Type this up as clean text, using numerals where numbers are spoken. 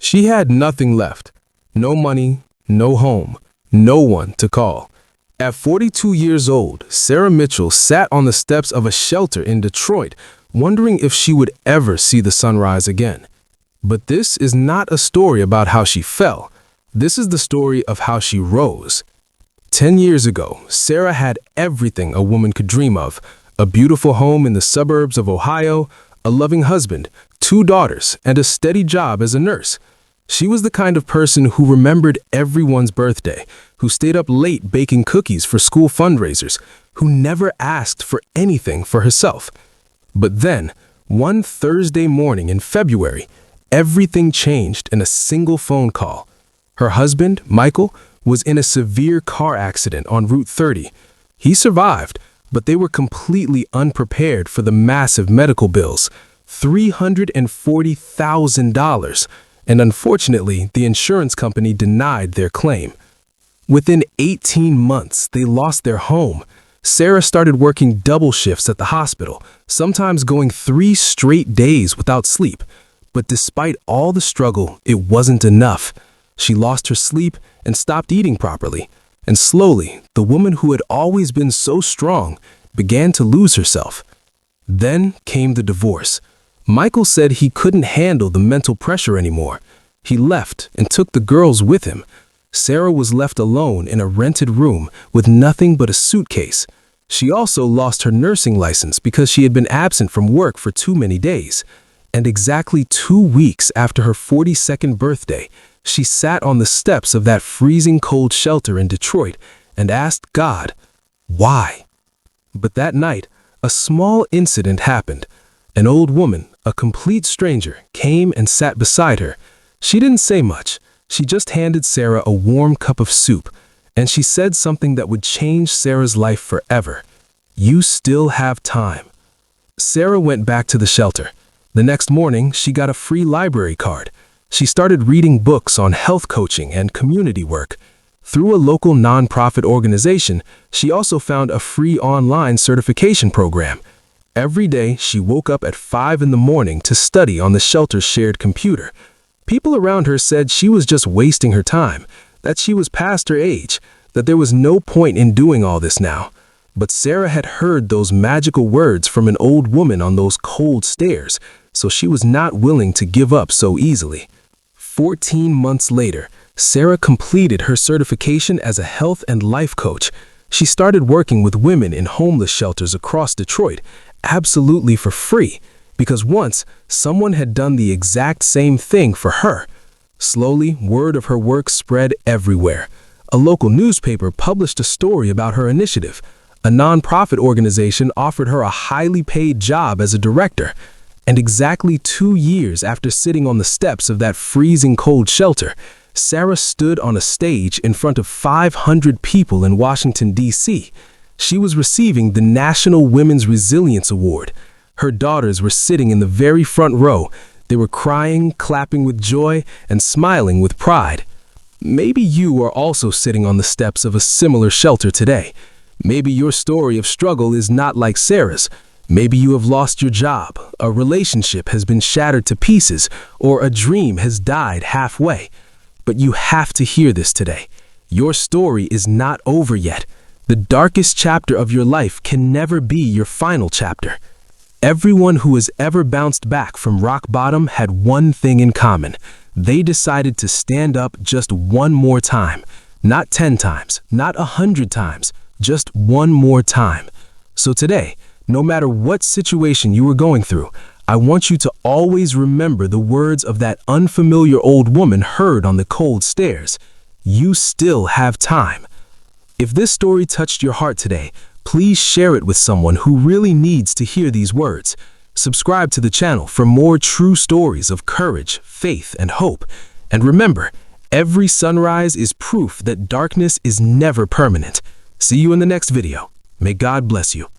She had nothing left. No money, no home, no one to call. At 42 years old, Sarah Mitchell sat on the steps of a shelter in Detroit, wondering if she would ever see the sunrise again. But this is not a story about how she fell. This is the story of how she rose. 10 years ago, Sarah had everything a woman could dream of: a beautiful home in the suburbs of Ohio, a loving husband, 2 daughters, and a steady job as a nurse. She was the kind of person who remembered everyone's birthday, who stayed up late baking cookies for school fundraisers, who never asked for anything for herself. But then, one Thursday morning in February, everything changed in a single phone call. Her husband, Michael, was in a severe car accident on Route 30. He survived, but they were completely unprepared for the massive medical bills, $340,000. And unfortunately, the insurance company denied their claim. Within 18 months, they lost their home. Sarah started working double shifts at the hospital, sometimes going 3 straight days without sleep. But despite all the struggle, it wasn't enough. She lost her sleep and stopped eating properly. And slowly, the woman who had always been so strong began to lose herself. Then came the divorce. Michael said he couldn't handle the mental pressure anymore. He left and took the girls with him. Sarah was left alone in a rented room with nothing but a suitcase. She also lost her nursing license because she had been absent from work for too many days. And exactly 2 weeks after her 42nd birthday, she sat on the steps of that freezing cold shelter in Detroit and asked God, why? But that night, a small incident happened. An old woman, a complete stranger, came and sat beside her. She didn't say much. She just handed Sarah a warm cup of soup, and she said something that would change Sarah's life forever. You still have time. Sarah went back to the shelter. The next morning, she got a free library card. She started reading books on health coaching and community work. Through a local nonprofit organization, she also found a free online certification program. Every day, she woke up at 5 in the morning to study on the shelter's shared computer. People around her said she was just wasting her time, that she was past her age, that there was no point in doing all this now. But Sarah had heard those magical words from an old woman on those cold stairs, so she was not willing to give up so easily. 14 months later, Sarah completed her certification as a health and life coach. She started working with women in homeless shelters across Detroit, absolutely for free, because once someone had done the exact same thing for her. Slowly, word of her work spread everywhere. A local newspaper published a story about her initiative. A nonprofit organization offered her a highly paid job as a director. And exactly 2 years after sitting on the steps of that freezing cold shelter, Sarah stood on a stage in front of 500 people in Washington, D.C. She was receiving the National Women's Resilience Award. Her daughters were sitting in the very front row. They were crying, clapping with joy, and smiling with pride. Maybe you are also sitting on the steps of a similar shelter today. Maybe your story of struggle is not like Sarah's. Maybe you have lost your job, a relationship has been shattered to pieces, or a dream has died halfway. But you have to hear this today. Your story is not over yet. The darkest chapter of your life can never be your final chapter. Everyone who has ever bounced back from rock bottom had one thing in common. They decided to stand up just one more time. Not 10 times, not 100 times, just one more time. So today, no matter what situation you are going through, I want you to always remember the words of that unfamiliar old woman heard on the cold stairs. You still have time. If this story touched your heart today, please share it with someone who really needs to hear these words. Subscribe to the channel for more true stories of courage, faith, and hope. And remember, every sunrise is proof that darkness is never permanent. See you in the next video. May God bless you.